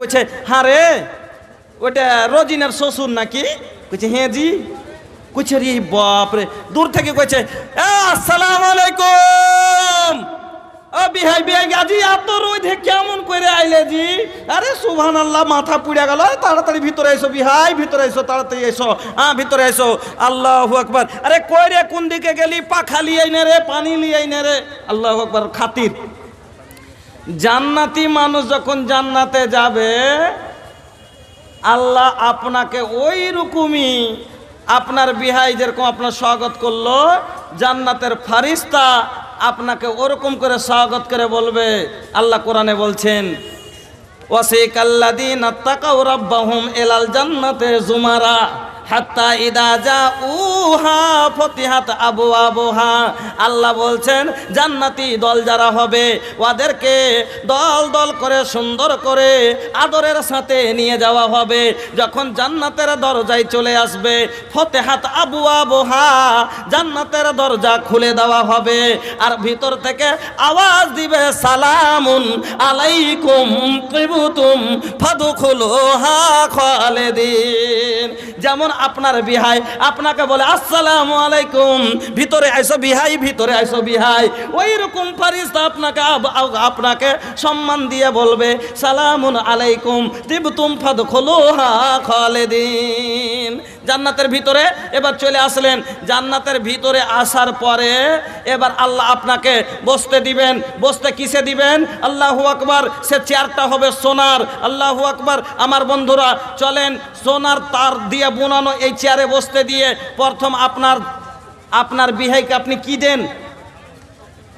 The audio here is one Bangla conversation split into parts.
বলছে হ্যাঁ রে ওটা রোজিনার শ্বশুর নাকি? কইছে হ্যাঁ জি। কইছে রে বাপ রে, দূর থেকে কইছে আসসালামু আলাইকুম। ও বিহাই বিহাই আজি এত রোদে কেমন করে আইলে জি? আরে সুবহানাল্লাহ, মাথা পুড়ে গেল। তাড়াতাড়ি ভিতরে এসো বিহাই, ভিতরে এসো, তাড়াতাড়ি এসো, ভিতরে এসো। আল্লাহু আকবার। আরে কই রে, কোন দিকে গেলি? পাখা লিয়াই নে রে, পানি লিয়াই নে রে। আল্লাহু আকবার। খাতির জান্নাতি মানুষ যখন জান্নাতে যাবে, আল্লাহ আপনাকে ওই রকমই আপনার বিহাই যেরকম আপনার স্বাগত করলো, জান্নাতের ফারিস্তা আপনাকে ওরকম করে স্বাগত করে বলবে। আল্লাহ কোরআনে বলছেন ওয়াসিকাল্লাযীনা তাকাউ রাব্বাহুম ইলাল জান্নাতি যুমারা হাত্তা ইদা জাউহা ফতিহাত আবওয়াবুহা। আল্লাহ বলছেন জান্নাতি দল যারা হবে ওদেরকে দল দল করে সুন্দর করে আদরের সাথে নিয়ে যাওয়া হবে। যখন জান্নাতের দরজায় চলে আসবে, ফতিহাত আবওয়াবুহা, জান্নাতের দরজা খুলে দেওয়া হবে, আর ভিতর থেকে আওয়াজ দিবে সালামুন আলাইকুম তিবতুম ফাদখুলুহা খালিদিন। যেমন আপনার বিহাই আপনাকে বলে আসসালামু আলাইকুম, ভিতরে আইসো বিহাই, ভিতরে আইসো বিহাই, ওই রকম ফারিস্তা আপনাকে সম্মান দিয়ে বলবে সালামুন আলাইকুম তিবতুম ফাদখুলুহা খালিদিন। জান্নাতের ভিতরে এবার চলে আসলেন। জান্নাতের ভিতরে আসার পরে এবার আল্লাহ আপনাকে বসতে দিবেন। বসতে কিসে দিবেন? আল্লাহু আকবার। সে চেয়ারটা হবে সোনার। আল্লাহু আকবার। আমার বন্ধুরা চলেন, সোনার তার দিয়ে বোনানো এই চেয়ারে বসতে দিয়ে প্রথম আপনার বিহাইকে আপনি কি দেন?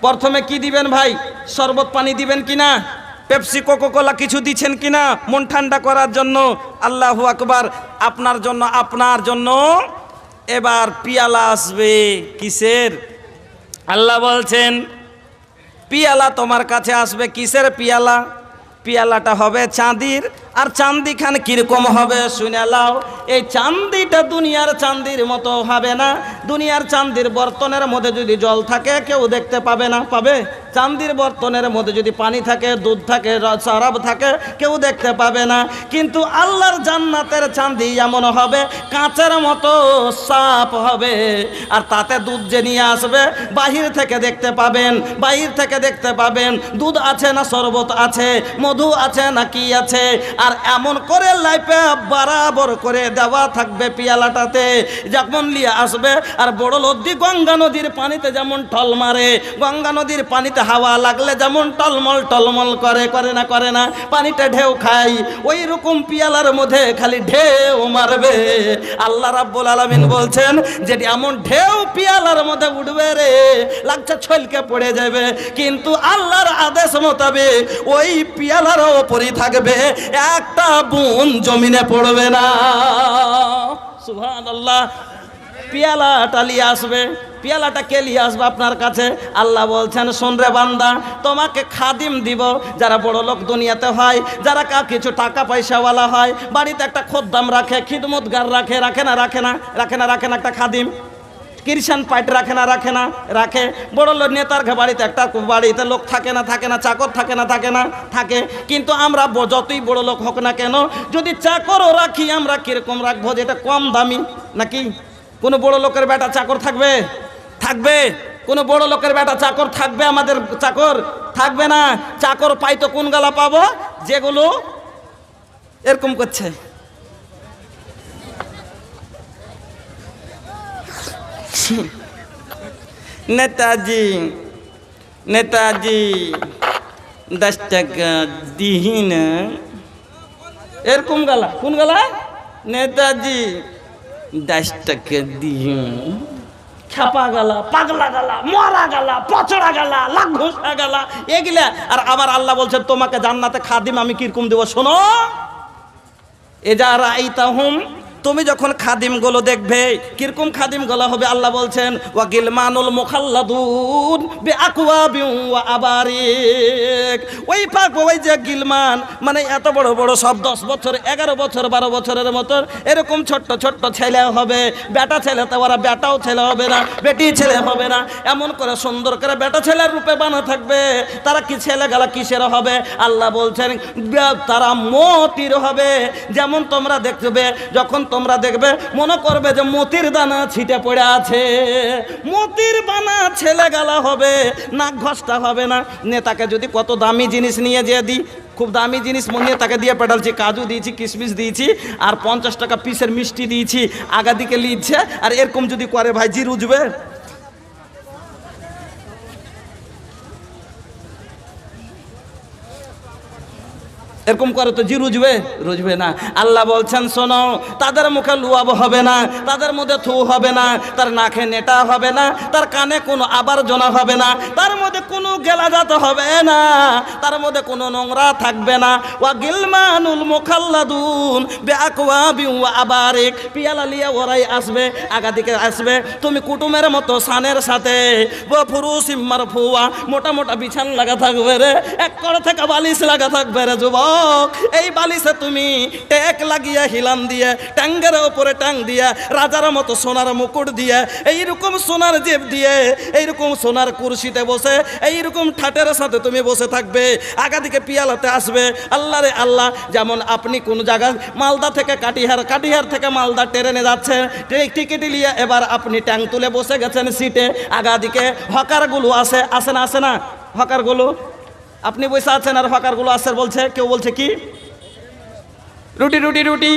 প্রথমে কি দিবেন ভাই? শরবত পানি দিবেন কিনা? পেপসি কোকোকোলা কিছু দিচ্ছেন কিনা মন ঠান্ডা করার জন্য? আল্লাহু আকবার। আপনার জন্য এবার পিয়ালা আসবে। কিসের? আল্লাহ বলছেন পিয়ালা তোমার কাছে আসবে। কিসের পিয়ালা? পিয়ালাটা হবে চাঁদির। আর চাঁদি খান কিরকম হবে শুনে লাও। এই চাঁদিটা দুনিয়ার চাঁদির মতো হবে না। দুনিয়ার চাঁদির বর্তনের মধ্যে যদি জল থাকে কেউ দেখতে পাবে না। পাবে? চাঁদির বর্তনের মধ্যে যদি পানি থাকে, দুধ থাকে, শরাব থাকে, কেউ দেখতে পাবে না। কিন্তু আল্লাহর জান্নাতের চাঁদি এমন হবে কাঁচের মতো সাফ হবে। আর তাতে দুধ যে নিয়ে আসবে বাহির থেকে দেখতে পাবেন, বাহির থেকে দেখতে পাবেন দুধ আছে না শরবত আছে, মধু আছে না কি আছে। আর এমন করে লাইফে বরাবর করে দেওয়া থাকবে পিয়ালাটাতে। যখন নিয়ে আসবে আর বড় নদী গঙ্গা নদীর পানিতে যেমন টল মারে, গঙ্গা নদীর পানিতে হাওয়া লাগলে যেমন টলমল টলমল করে না পানিটা ঢেউ খাই, ওই রকম পিয়ালার মধ্যে খালি ঢেউ মারবে। আল্লাহ রাব্বুল আলামিন বলছেন যে এমন ঢেউ পিয়ালার মধ্যে উঠবে রে, লাগছে ছলকে পড়ে যাবে, কিন্তু আল্লাহর আদেশ মোতাবেক ওই পিয়ালার ওপরই থাকবে, একটা বুন জমিনে পড়বে না। সুবহানাল্লাহ। পিয়ালাটা নিয়ে আসবে। পিয়ালাটা কে নিয়ে আসবে আপনার কাছে? আল্লাহ বলছেন শোন রে বান্দা, তোমাকে খাদিম দিব যারা বড় লোক দুনিয়াতে হয়, যারা কিছু টাকা পয়সাওয়ালা হয়, বাড়িতে একটা খদ্দাম রাখে, খিদমতগার রাখে না একটা খাদিম। কিরসান পাইট রাখে। বড় লোক নেতার বাড়িতে একটা বাড়িতে লোক থাকে না, চাকর থাকে না। কিন্তু আমরা যতই বড় লোক হোক না কেন, যদি চাকরও রাখি আমরা কিরকম রাখবো? যেটা কম দামি নাকি? কোনো বড় লোকের বেটা চাকর থাকবে? কোনো বড় লোকের বেটা চাকর থাকবে? আমাদের চাকর থাকবে না। চাকর পাই তো কোন গালা পাবো? যেগুলো এরকম করছে। নেতাজি 10 টাকা দিহিন, এরকম গালা। কোন গালা? নেতাজি 10 টাকা দিহিন। ছাপা গালা, পাগলা গালা, মরা গালা, পচড়া গালা, লাঘোষা গালা, এগুলা। আর আবার আল্লাহ বলছেন তোমাকে জান্নাতে খাদিম আমি কিরকম দেবো শোনো। এজা রাইতাহুম তুমি যখন খাদিমগুলো দেখবে কিরকম খাদিমগুলো হবে আল্লাহ বলছেন ওয়া গিলমানুল মুখাল্লাদুন বিআকওয়াবিন ওয়া আবারিক। ওই যে গিলমান মানে এত বড় বড় সব 10 বছর 11 বছর 12 বছরের মতো এরকম ছোট্ট ছোট্ট ছেলে হবে। বেটা ছেলে তো ওরা বেটাও ছেলে হবে না, বেটি ছেলে হবে না, এমন করে সুন্দর করে বেটা ছেলের রূপে বানা থাকবে। তারা কি ছেলে গেলা কিসের হবে আল্লাহ বলছেন তারা মতির হবে। যেমন তোমরা দেখবে যখন তোমরা দেখবে মনে করবে যে মতির দানা ছিটে পড়ে আছে, মতির বানা ছেলে গেলা হবে, নাক ঘষটা হবে না। নেতাকে যদি কত দামি জিনিস নিয়ে যেয়ে দিই, খুব দামি জিনিস মনে তাকে দিয়ে পেটালছি, কাজু দিয়েছি, কিশমিশ দিয়েছি আর 50 টাকা পিসের মিষ্টি দিয়েছি, আগা দিকে লিখছে আর এরকম যদি করে ভাই জি রুজবে? এরকম করে তো জি রুজবে? রুজবে না। আল্লাহ বলছেন শোনো, তাদের মুখে লুয়াব হবে না, তাদের মধ্যে থু হবে না, তার নাকে নেটা হবে না, তার কানে কোনো আবর্জনা হবে না, তার মধ্যে কোনো গেলাজাত হবে না, তার মধ্যে কোনো নোংরা থাকবে না। ওয়া গিলমানুল মুখাল্লাদুন বিআকওয়াবিন ওয়া আবারিক। পিয়ালা লিয়ে ওরাই আসবে, আগা দিকে আসবে। তুমি কুটুমের মতো সানের সাথে ওয়া ফুরুসিম মারফুয়া, মোটা মোটা বিছান লাগা থাকবে রে, এক করে থেকে বালিশ লাগা থাকবে রে যুবক। এই বালিশে তুমি টেক লাগিয়ে হিলান দিয়ে ট্যাঙ্গের উপরে ট্যাং দিয়ে রাজার মতো সোনার মুকুট দিয়ে এইরকম সোনার জেব দিয়ে এইরকম সোনার কুরসিতে বসে এইরকম ঠাটের সাথে তুমি বসে থাকবে। আগা দিকে পিয়ালাতে আসবে। আল্লাহ রে আল্লাহ, যেমন আপনি কোন জায়গায় মালদা থেকে কাটিহার, কাটিহার থেকে মালদা ট্রেনে যাচ্ছেন, টিকিট নিয়ে এবার আপনি ট্যাং তুলে বসে গেছেন সিটে। আগা দিকে হকারগুলো আসে না আসে না? হকারগুলো আপনি বসে আছেন আর হকারগুলো আসে, বলছে কেউ বলছে কি রুটি রুটি রুটি,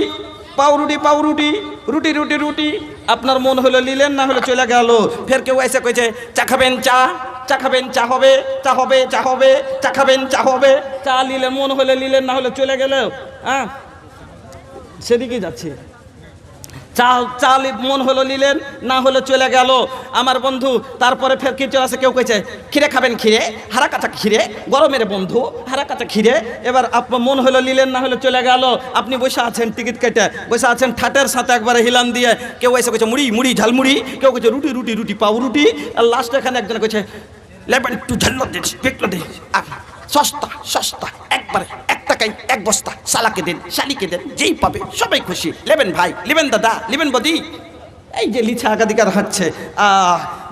পাউ রুটি পাউ রুটি, রুটি রুটি রুটি। আপনার মন হলো নিলেন, না হলে চলে গেল। ফের কেউ এসে কইছে চা খাবেন, চা চা খাবেন, চা হবে চা হবে চা হবে, চা খাবেন চা হবে। চা নিলেন, মন হলে নিলেন, না হলে চলে গেল। হ্যাঁ, সেদিকে যাচ্ছে। চা মন হলো নিলেন, না হলে চলে গেল আমার বন্ধু। তারপরে ফের কিছু আছে, কেউ কইছে খিরে খাবেন, খিরে হারা কাঁচা খিরে, গরমের বন্ধু হারা কাঁচা খিরে। এবার আপনার মন হলো নিলেন, না হলে চলে গেল। আপনি বসে আছেন টিকিট কেটে, বসে আছেন ঠাটের সাথে একবারে হিলান দিয়ে। কেউ এসে কইছে মুড়ি মুড়ি ঝালমুড়ি, কেউ কইছে রুটি রুটি রুটি পাউ রুটি। আর লাস্ট এখানে একজন কইছে লেবেন একটু ঝাল্লো দিস, পেটলো দিস, সস্তা সস্তা, একবারে 1 টাকায় 1 বস্তা, শালাকে দেন শালিকে দেন, যেই পাবে সবাই খুশি। নেবেন ভাই, নেবেন দাদা, নেবেন বদি। এই যে লিচা আগাদিকার হাঁটছে,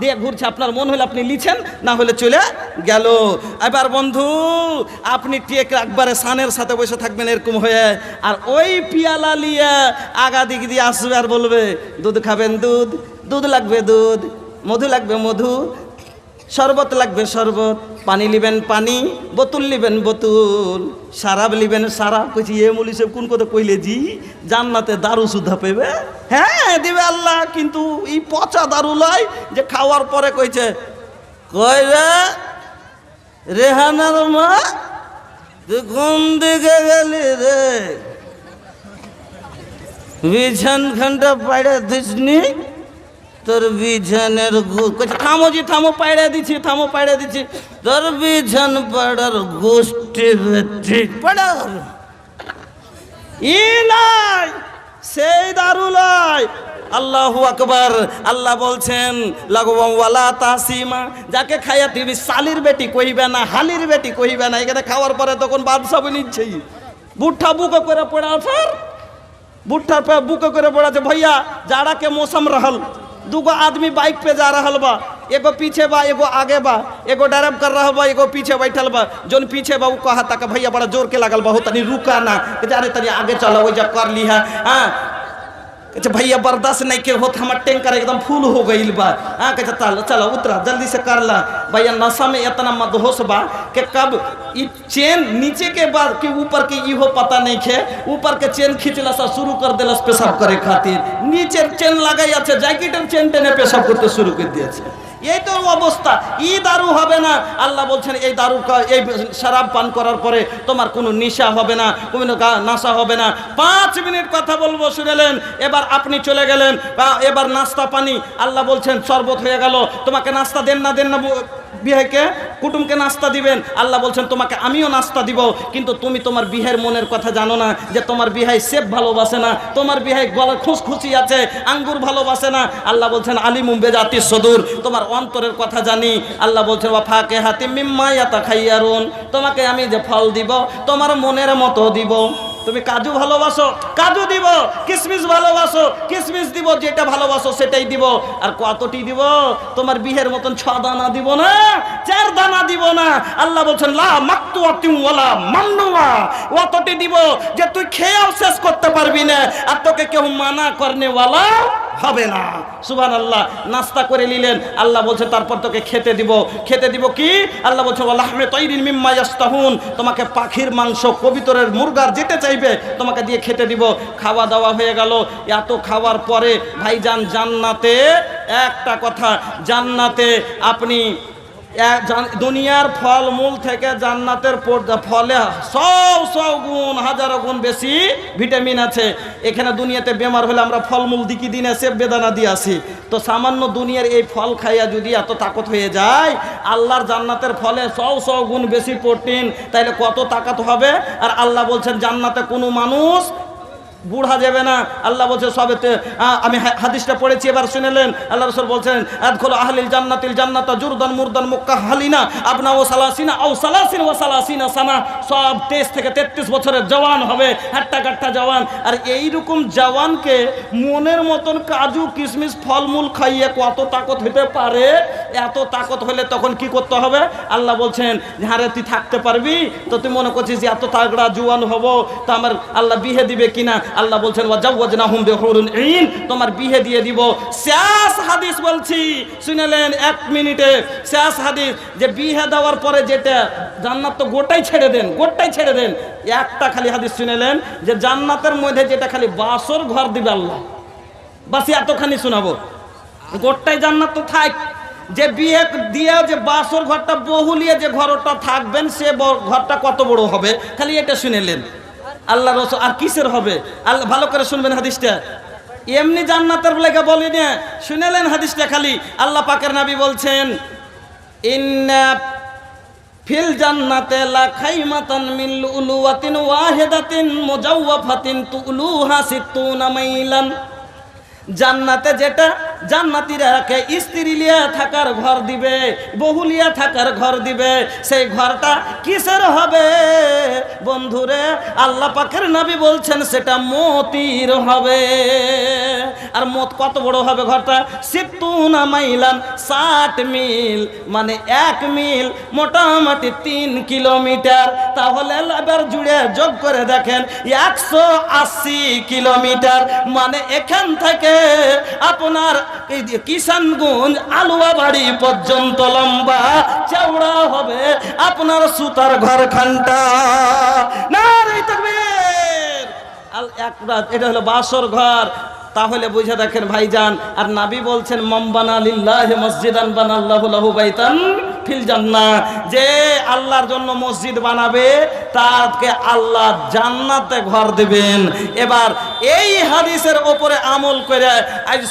দিয়ে ঘুরছে। আপনার মন হলে আপনি লিছেন, না হলে চলে গেল। এবার বন্ধু আপনি টেক একবারে সানের সাথে বসে থাকবেন এরকম হয়ে, আর ওই পিয়ালা লিয়ে আগাদিক দিয়ে আসবে আর বলবে দুধ খাবেন দুধ, দুধ লাগবে দুধ, মধু লাগবে মধু, শরবত লাগবে শরবত, পানি লিবেন পানি, বোতল লিবেন বোতল, সারাব লিবেন সারাব। কইছি এ মৌলী সাহেব কোন কথা কইলে জি, জান্নাতে দারু সুদ্ধা পেবে? হ্যাঁ দিবে আল্লাহ, কিন্তু এই পচা দারু লয় যে খাওয়ার পরে কইছে কই রে রেহানার মা তুই কোন দিকে গেলি রে, বিছান খানটা পাইড়ে দিসনি, তোর বিছানের থামো জি থামো, পাইড়ে দিচ্ছি, থামো পাইড়ে দিচ্ছি, তোর বিছান পাড়ার গোষ্ঠী পাড়ার ইলাই সেই দারুলাই। আল্লাহু আকবার। আল্লাহ বলছেন লাগওয়াম ওয়ালা তাসিমা, যাকে খাইয়া দিবি শালির বেটি কইবে না, হালির বেটি কইবে না। এখানে খাওয়ার পরে তখন বাদশা নিচ্ছে, বুঠা বুকে করে পড়ে আছে, बुट्ठा पे बुक करे बोला भैया जाड़ा के मौसम रहल, दूगो आदमी बाइक पे जा रहा बा, एगो पीछे बा एगो आगे बा, एगो ड्राइव कर रहा बा एगो पीछे बैठल बा। जोन पीछे बा वो कहा था कि भैया बड़ा जोर के लागल बा, हो तनी रुका ना, अरे तनी आगे चलो, वो जब कर ली है। हाँ कहते भैया बर्दाश्त नहीं के होता, हमारा टैंकर एकदम फुल हो गई बा। हाँ कहते चलो चलो उतरा जल्दी से कर ला। भैया नशा में इतना मदहोश बा कि कब चेन नीचे के बाद कि ऊपर के इहो पता नहीं खे, ऊपर के चेन खींचला सा शुरू कर दिलस पेशाब करे खातिर, नीचे चेन लगाई আছে জ্যাকেটের চেন টেনে পেশাব করতে শুরু করে দিয়েছে। এই তো অবস্থা। ই দারু হবে না। আল্লাহ বলছেন এই দারু এই শরাব পান করার পরে তোমার কোনো নেশা হবে না, কোনো নাশা হবে না। 5 মিনিট কথা বলবো শুনলেন, এবার আপনি চলে গেলেন, এবার নাস্তা পানি। আল্লাহ বলছেন শরবত হয়ে গেল, তোমাকে নাস্তা দেন না বিহেকে কুটুমকে নাস্তা দিবেন, আল্লাহ বলছেন তোমাকে আমিও নাস্তা দিব, কিন্তু তুমি তোমার বিহের মনের কথা জানো না, যে তোমার বিহাই সেব ভালোবাসে না, তোমার বিহাই গলার খুশখুশি আছে, আঙ্গুর ভালোবাসে না। আল্লাহ বলছেন আলিমুম বেজাতিস সুদূর, তোমার অন্তরের কথা জানি। আল্লাহ বলছেন ওয়া ফাকিহাতিম মিম্মা ইয়াতাখাইয়ারুন, তোমাকে আমি যে ফল দিব তোমার মনের মতো দিব। তুমি কাজু ভালোবাসো, কাজু দিব, কিশমিশ ভালোবাসো, কিশমিশ দিব, যেটা ভালোবাসো সেটাই দিব। আর কতটি দিব? তোমার বিহের মতন 6 দানা দিব না, 4 দানা দিব না। আল্লাহ বলছেন লা মাকতুআতিন ওয়ালা মামনুআ, অতটি দিব যে তুই খেয়েও শেষ করতে পারবি না, আর তোকে কেউ মানা করনেওয়ালা হবে না। সুবহানাল্লাহ। নাস্তা করে নিলেন, আল্লাহ বলছে তারপর তোকে খেতে দিব। খেতে দিব কি? আল্লাহ বলছে ওয়া লাহমে তাইরিন মিম্মা ইয়াস্তাহুন, তোমাকে পাখির মাংস, কবিতরের মুরগার যেটা চাইবে তোমাকে দিয়ে খেতে দিব। খাওয়া দাওয়া হয়ে গেল। এত খাওয়ার পরে ভাইজান জান্নাতে একটা কথা, জান্নাতে আপনি দুনিয়ার ফল মূল থেকে জান্নাতের ফলে 100 গুণ, 1000 গুণ বেশি ভিটামিন আছে। এখানে দুনিয়াতে বেমার হলে আমরা ফলমূল দিকি দিনে সেব বেদানা দিয়ে আসি, তো সামান্য দুনিয়ার এই ফল খাইয়া যদি এত তাকত হয়ে যায়, আল্লাহর জান্নাতের ফলে 100 গুণ বেশি প্রোটিন, তাইলে কত তাকত হবে। আর আল্লাহ বলছেন জান্নাতে কোনো মানুষ বুড়া যাবে না। আল্লাহ বলছে সবেতে, আমি হাদিসটা পড়েছি, এবার শুনেলেন। আল্লাহ রাসূল বলছেন আদখুলু আহলিল জান্নাতিল জান্নাতা জুরদান মুরদান মুক্কাহালিনা আবনা ও সালাসিনা আও সালাসিন ওয়া সালাসিনা সানা, সব 23 থেকে 33 বছরের জওয়ান হবে, হাট্টা কাট্টা জওয়ান। আর এইরকম জওয়ানকে মনের মতন কাজু কিশমিশ ফলমূল খাইয়ে কত তাকত হতে পারে? এত তাকত হলে তখন কি করতে হবে? আল্লাহ বলছেন হারে তুই থাকতে পারবি? তো তুই মনে করছিস যে এত তাগড়া জওয়ান হব, তো আমার আল্লাহ বিহে দিবে কিনা? আল্লাহ বলছেন ওয়াজাওয়াজনাহুম বিহুরুন ঈন, তোমার বিয়ে দিয়ে দিব। শেষ হাদিস বলছি, শুনেলেন 1 মিনিটে শেষ হাদিস, যে বিয়ে দেওয়ার পরে যেটা জান্নাত তো গোটাই ছেড়ে দেন, গোটাই ছেড়ে দেন। একটা খালি হাদিস শুনেলেন যে জান্নাতের মধ্যে যেটা খালি বাসর ঘর দিবে আল্লাহ, বাস এতখানি শোনাবো। গোটাই জান্নাত তো থাক, যে বিয়ে দিয়ে যে বাসর ঘরটা বহুলিয়ে যে ঘরটা থাকবেন, সে ঘরটা কত বড় হবে, খালি এটা শুনেলেন। আল্লাহ রাসূল আর কিসের হবে? আল্লাহ ভালো করে শুনবেন হাদিসটা, এমনি জান্নাতের লেগে বলি না, শুনেলেন হাদিসটা খালি। আল্লাহ পাকের নবী বলছেন ইন্না ফিল জান্নাতে লা খাইমাতান মিন লুলুওয়াতিন ওয়াহিদাতিন মুজাওওয়াফাতিন তুলুহা 60 মাইলান, জান্নাতে যেটা জান্নাতীরাকে স্ত্রী লিয়া থাকার ঘর দিবে, বহুলিয়া থাকার ঘর দিবে, সেই ঘরটা কিসের হবে বন্ধুরে? আল্লাহ পাকের নবী বলছেন সেটা মতির হবে। আর মত কত বড় হবে ঘরটা? 60 মাইলান, 60 মিল, মানে 1 মিল মোটামুটি 3 কিলোমিটার। তাহলে এবার জুড়ে যোগ করে দেখেন 180 কিলোমিটার, মানে এখান থেকে আপনার কিষানগঞ্জ আলুয়াবাড়ি পর্যন্ত লম্বা চওড়া হবে আপনার সুতার ঘরখানটা। নারে তাকবীর! এটা হলো বাসর ঘর। তাহলে বুঝে দেখেন ভাইজান। আর নবী বলছেন মামবানা লিল্লাহি মসজিদান বানাল্লাহু লাহু বাইতান ফিল জান্নাহ, যে আল্লাহর জন্য মসজিদ বানাবে তাকে আল্লাহ জান্নাতে ঘর দেবেন। এবার এই হাদিসের উপরে আমল করে আজ